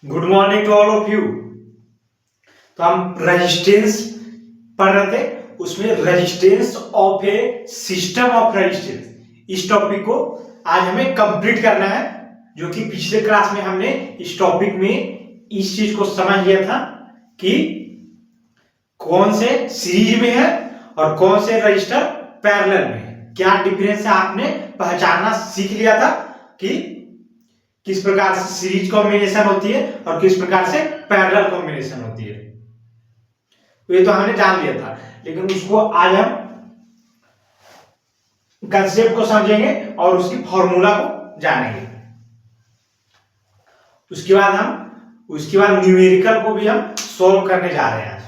Good morning to all of you. तो हम resistance पढ़ रहे थे, उसमें resistance of a system of resistance, इस टॉपिक को आज हमें कंप्लीट करना है। जो कि पिछले क्लास में हमने इस टॉपिक में इस चीज को समझ लिया था कि कौन से सीरीज में है और कौन से रजिस्टर पैरेलल में है। क्या डिफरेंस है आपने पहचानना सीख लिया था कि किस प्रकार से सीरीज कॉम्बिनेशन होती है और किस प्रकार से पैरेलल कॉम्बिनेशन होती है। तो ये तो हमने जान लिया था, लेकिन उसको आज हम कंसेप्ट को समझेंगे और उसकी फॉर्मूला को जानेंगे। उसके बाद न्यूमेरिकल को भी हम सोल्व करने जा रहे हैं आज।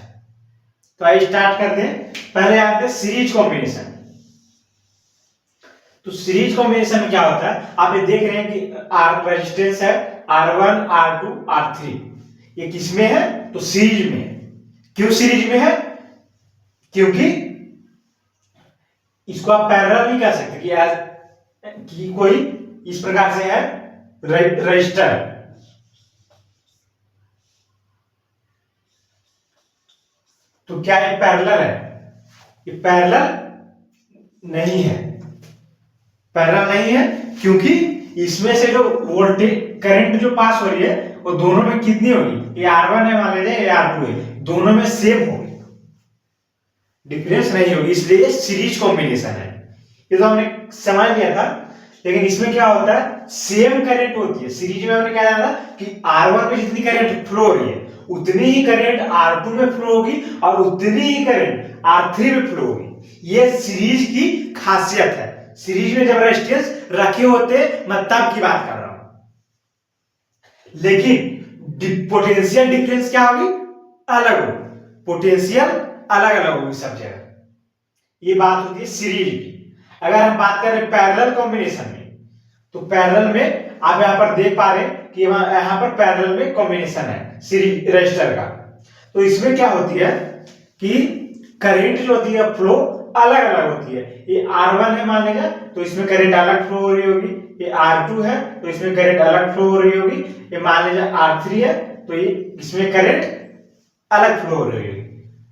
तो आइए स्टार्ट करते हैं। पहले आते हैं सीरीज कॉम्बिनेशन। तो सीरीज कॉम्बिनेशन में क्या होता है, आप ये देख रहे हैं कि आर रेजिस्टेंस है R1 R2 R3, ये किसमें है तो सीरीज में है। क्यों सीरीज में है? क्योंकि इसको आप पैरेलल नहीं कर सकते कि कोई इस प्रकार से है रजिस्टर, तो क्या ये पैरेलल है? ये पैरेलल नहीं है। पैरेलल नहीं है क्योंकि इसमें से जो वोल्टेज करंट जो पास हो रही है वो दोनों में कितनी होगी? ये R1 है मान लीजिए, ये R2 है, दोनों में सेम होगी, डिफरेंस नहीं होगी, इसलिए सीरीज कॉम्बिनेशन है। ये तो हमने समझ लिया था। लेकिन इसमें क्या होता है, सेम करंट होती है। सीरीज में हमने क्या जाना कि R1 में जितनी करंट फ्लो हो रही है उतनी ही करंट R2 में फ्लो होगी और उतनी ही करंट R3 में फ्लो होगी। ये सीरीज की खासियत है। सीरीज में जब रेजिस्टेंस रखे होते मैं तब की बात कर रहा हूं, लेकिन पोटेंशियल डिफरेंस क्या होगी? अलग होगी, पोटेंशियल अलग अलग होगी सब जगह। ये बात होती है सीरीज की। अगर हम बात करें पैरेलल कॉम्बिनेशन में, तो पैरेलल में आप यहां पर देख पा रहे हैं कि यहां पर पैरेलल में कॉम्बिनेशन है सीरीज रजिस्टर का। तो इसमें क्या होती है कि करंट जो होती है फ्लो अलग अलग होती है। ये R1 है मान लीजिए, तो इसमें करंट अलग फ्लो हो रही होगी। ये R2 है तो इसमें करंट अलग फ्लो हो रही होगी। ये मान लीजिए R3 है तो ये इसमें करंट अलग फ्लो हो रही होगी।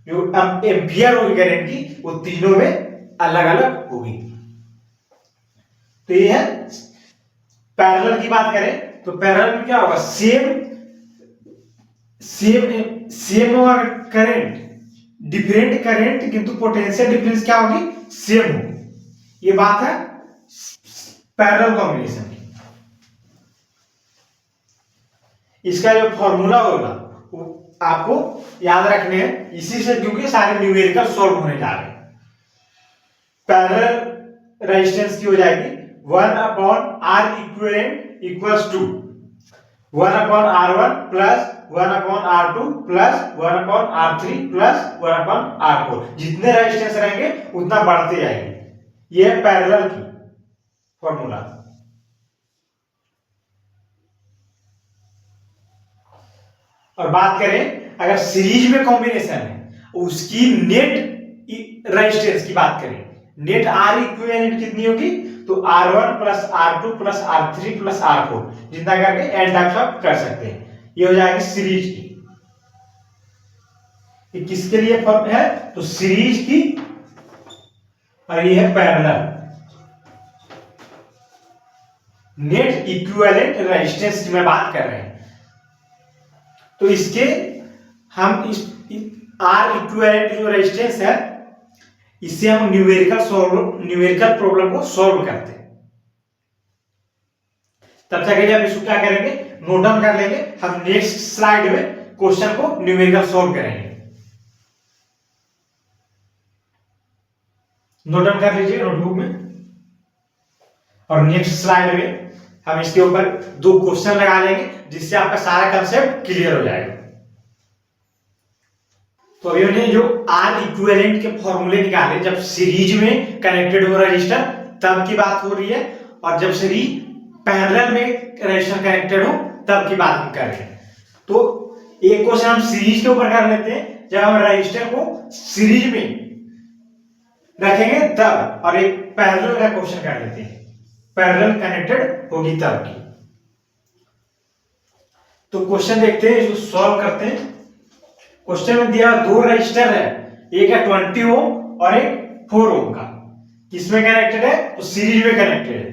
जो एम्पियर होगी करंट की वो तीनों में अलग अलग होगी। तो ये है पैरेलल की बात करें तो पैरेलल में क्या होगा, सेम होगा करंट, डिफरेंट करंट, किंतु पोटेंशियल डिफरेंस क्या होगी? सेम होगी। ये बात है पैरेलल कॉम्बिनेशन की। इसका जो फॉर्मूला होगा वो आपको याद रखने हैं, इसी से क्योंकि सारे न्यूमेरिकल सॉल्व होने जा रहे हैं। पैरेलल रेजिस्टेंस की हो जाएगी 1/R equivalent equals to 1/R1 plus 1/R2 plus 1/R3 plus 1/R4। जितने रेजिस्टेंस रहेंगे उतना बढ़ते जाएंगे। ये है पैरेलल की फॉर्मूला। और बात करें अगर सीरीज में कॉम्बिनेशन है उसकी नेट रेजिस्टेंस की बात करें, नेट R इक्विवेलेंट कितनी होगी? तो R1 plus R2 plus R3 plus R4 जितना करके एन टाइम्स आप कर सकते हैं। ये हो जाएगी सीरीज की। ये किसके लिए फॉर्म है? तो सीरीज की। और ये है पैरेलल। नेट इक्विवेलेंट रेजिस्टेंस की मैं बात कर रहे हैं। तो इसके हम इस R इक्विवेलेंट जो रेजिस्टेंस है इससे हम न्यूमेरिकल प्रॉब्लम को सॉल्व करते हैं। तब तक हम इसको क्या करेंगे, नोट डाउन कर लेंगे। हम नेक्स्ट स्लाइड में क्वेश्चन को न्यूमेरिकल सॉल्व करेंगे। नोट डाउन कर लीजिए नोटबुक में। और नेक्स्ट स्लाइड में हम इसके ऊपर 2 क्वेश्चन लगा लेंगे जिससे आपका सारा कंसेप्ट क्लियर हो जाएगा। तो अभी हमने जो R इक्विवेलेंट के फॉर्मूले निकाले जब सीरीज में कनेक्टेड हो रजिस्टर तब की बात हो रही है, और जब सीरीज पैरेलल में रजिस्टर कनेक्टेड हो तब की बात हम कर रहे हैं। तो एक क्वेश्चन हम सीरीज के ऊपर कर लेते हैं जब हम रजिस्टर को सीरीज में रखेंगे तब, और एक पैरेलल का क्वेश्चन कर लेते हैं पैरेलल कनेक्टेड होगी तब की। तो क्वेश्चन देखते हैं, इसको सॉल्व करते हैं। क्वेश्चन में दिया दो रजिस्टर है, एक है 20 ओम और एक 4 ओम का। किसमें कनेक्टेड है? तो सीरीज में कनेक्टेड है।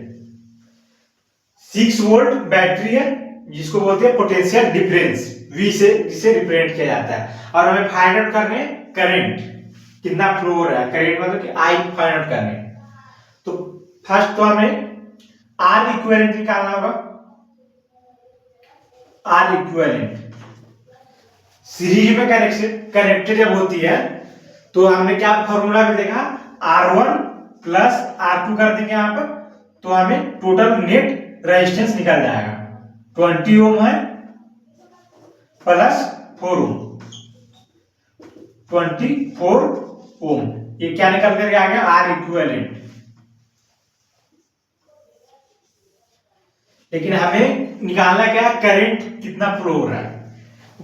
6 वोल्ट बैटरी है जिसको बोलते हैं पोटेंशियल डिफरेंस, V से जिसे रिप्रेजेंट किया जाता है। और हमें फाइंड आउट करने करंट कितना फ्लो हो रहा है, करंट मतलब कि I फाइंड आउट करने। तो फर्स्ट तो हमें R इक्विवेलेंट निकालना होगा। R इक्विवेलेंट सीरीज में कनेक्टेड जब होती है तो हमने क्या फॉर्मूला में देखा, R1 प्लस R2 कर देंगे यहां पर, तो हमें टोटल नेट रेजिस्टेंस निकल जाएगा। 20 ओम है प्लस 4 ओम, 24 ओम। ये क्या निकल करके आ गया? R equivalent. लेकिन हमें निकालना क्या है? करंट कितना फ्लो हो रहा है।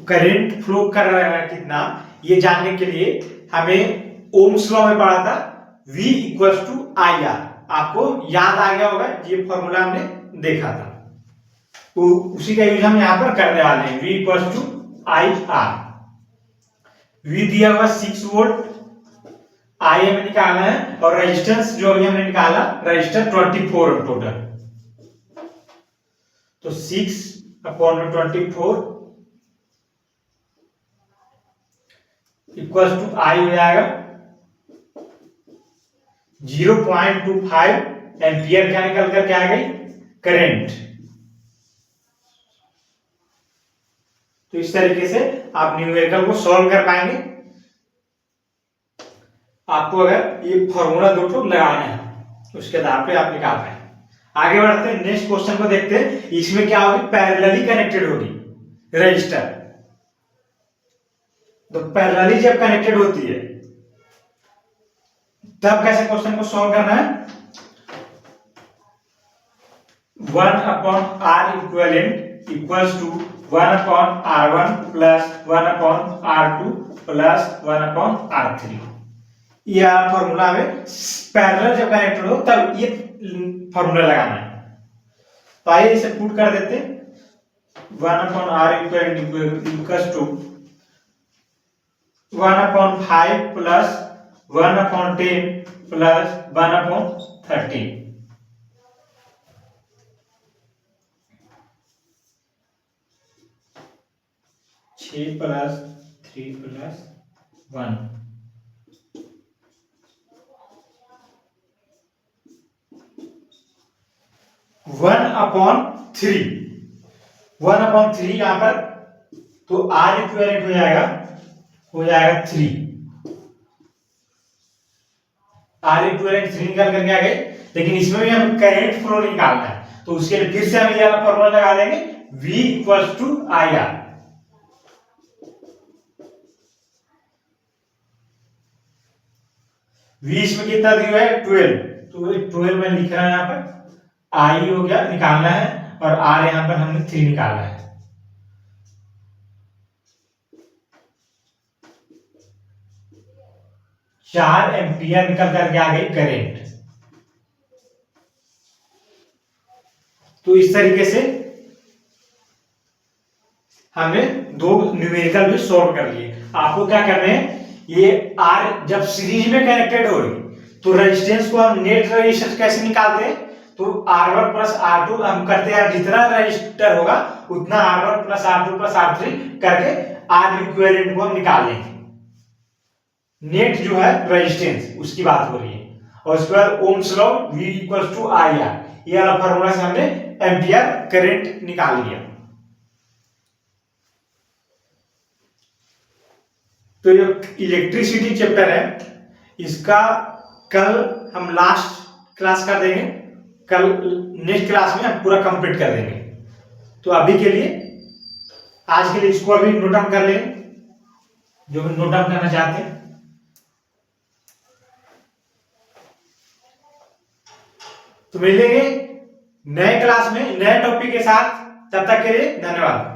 करंट फ्लो कर रहा है कितना, ये जानने के लिए हमें ओम्स लॉ में पढ़ा था V इक्वल्स टू IR। आपको याद आ गया होगा, ये फॉर्मूला हमने देखा था, तो उसी का यूज हम यहां पर करने वाले हैं। V equals to IR। V दिया हुआ 6 वोल्ट, I हमें निकालना है, और रेजिस्टेंस जो अभी हमने निकाला रेजिस्टर 24 टोटल, तो 6/24 इक्वल्स टू I हो जाएगा 0.25 एम्पियर। क्या निकल कर क्या आ गई? करंट। तो इस तरीके से आप न्यूमेरिकल को सॉल्व कर पाएंगे। आपको अगर ये फॉर्मूला दो ठो लगाना है उसके आधार पे आप निकाल पाएंगे। आगे बढ़ते हैं, नेक्स्ट क्वेश्चन को देखते हैं। इसमें क्या होगी? पैरेलली कनेक्टेड होगी रजिस्टर। तो पैरेलली जब कनेक्टेड होती है तब कैसे क्वेश्चन को सॉल्व करना है? 1/R equivalent equals to 1/R1 plus 1/R2 plus 1/R3। यह फॉर्मूला में पैरेलल जब कनेक्टेड हो तब ये फॉर्मूला लगाना है। तो आइए इसे पुट कर देते हैं। 1/R equivalent equals to 1/5 plus 1/10 plus 1/13। Plus 3 plus 1, 1/3, 1/3 यहां पर, तो R इक्विवेलेंट हो जाएगा 3। R इक्विवेलेंट 3 निकाल करके आ गए। लेकिन इसमें भी हमें करंट फ्लो निकालना है, तो उसके लिए फिर से हम ये वाला फॉर्मूला लगा देंगे, V equals to IR। V इसमें कितना दिया है? 12, तो 12 में लिख रहा है यहाँ पर। I हो गया, निकालना है, और R यहाँ पर हमने 3 निकालना है। चार एम्पियर निकल करके आ गई करंट। तो इस तरीके से हमने दो न्यूमेरिकल भी सॉल्व कर लिए। आपको क्या करना है, ये R जब सीरीज में कनेक्टेड हो रही तो रेजिस्टेंस को हम नेट रेजिस्टेंस कैसे निकालते हैं? तो R1 प्लस R2 हम करते हैं, जितना रजिस्टर होगा उतना R1 plus R2 plus R3 करके R इक्विवेलेंट को हम निकाल लेंगे। नेट जो है रेजिस्टेंस उसकी बात हो रही है। और उसके बाद ohm's law V equals to IR, ये वाला फॉर्मूला से हमने एम्पियर करंट निकाल लिया। तो ये इलेक्ट्रिसिटी चैप्टर है, इसका कल हम लास्ट क्लास कर देंगे। कल नेक्स्ट क्लास में हम पूरा कंप्लीट कर देंगे। तो अभी के लिए, आज के लिए इसको अभी नोट डाउन कर लें, जो भी नोट डाउन करना चाहते हैं। तो मिलेंगे नए क्लास में नए टॉपिक के साथ। तब तक के लिए धन्यवाद।